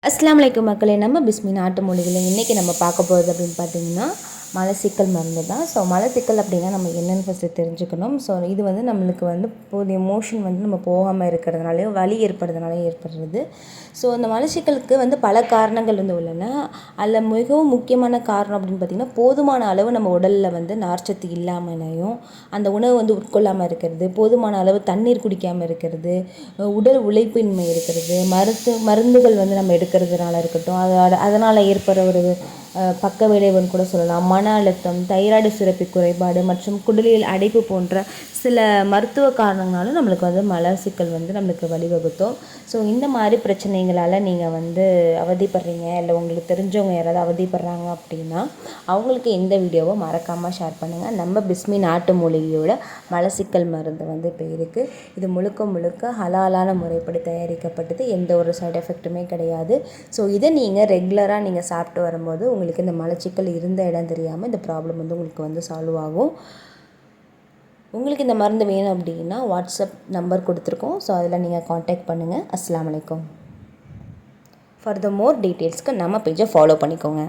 அஸ்ஸலாமு அலைக்கும் மக்களே. நம்ம பிஸ்மி நாட்டு மொழிகளில் இன்றைக்கி நம்ம பார்க்க போகிறது அப்படின்னு பார்த்தீங்கன்னா மலச்சிக்கல் மருந்து தான். ஸோ மலச்சிக்கல் அப்படின்னா நம்ம என்னென்னு ஃபஸ்ட்டு தெரிஞ்சுக்கணும். ஸோ இது வந்து நம்மளுக்கு வந்து போதிய மோஷன் வந்து நம்ம போகாமல் இருக்கிறதுனாலையோ வலி ஏற்படுறதுனாலையோ ஏற்படுறது. ஸோ இந்த மலச்சிக்கலுக்கு வந்து பல காரணங்கள் வந்து உள்ளன. அதில் மிகவும் முக்கியமான காரணம் அப்படின்னு பார்த்திங்கன்னா போதுமான அளவு நம்ம உடலில் வந்து நார்ச்சத்து இல்லாமலையும், அந்த உணவு வந்து உட்கொள்ளாமல் இருக்கிறது, போதுமான அளவு தண்ணீர் குடிக்காமல் இருக்கிறது, உடல் உழைப்பின்மை இருக்கிறது, மருந்துகள் வந்து நம்ம எடுக்கிறதுனால இருக்கட்டும், அதனால் ஏற்படுற ஒரு பக்க விளைவுன்னு கூட சொல்லலாம். மன அழுத்தம், தைராய்டு சுரப்பி குறைபாடு மற்றும் குடலில் அடைப்பு போன்ற சில மருத்துவ காரணங்களாலும் நம்மளுக்கு வந்து மலச்சிக்கல் வந்து நம்மளுக்கு வழிவகுத்தும். ஸோ இந்த மாதிரி பிரச்சனைகளால் நீங்கள் வந்து அவதிப்படுறீங்க, இல்லை உங்களுக்கு தெரிஞ்சவங்க யாராவது அவதிப்படுறாங்க அப்படின்னா அவங்களுக்கு இந்த வீடியோவை மறக்காமல் ஷேர் பண்ணுங்கள். நம்ம பிஸ்மி நாட்டு மூலிகையோட மலச்சிக்கல் மருந்து வந்து இப்போ இருக்குது. இது முழுக்க முழுக்க ஹலாலான முறைப்படி தயாரிக்கப்பட்டது. எந்த ஒரு சைடு எஃபெக்ட்டுமே கிடையாது. ஸோ இதை நீங்கள் ரெகுலராக நீங்கள் சாப்பிட்டு வரும்போது உங்களுக்கு இந்த மலச்சிக்கல் இருந்த இடம் தெரியாமல் இந்த ப்ராப்ளம் வந்து உங்களுக்கு வந்து சால்வ் ஆகும். உங்களுக்கு இந்த மருந்து வேணும் அப்படின்னா வாட்ஸ்அப் நம்பர் கொடுத்துருக்கோம். ஸோ அதில் நீங்கள் காண்டாக்ட் பண்ணுங்கள். அஸ்ஸலாமு அலைக்கும். ஃபார் த மோர் டீட்டெயில்ஸ்க்கு நம்ம பேஜை ஃபாலோ பண்ணிக்கோங்க.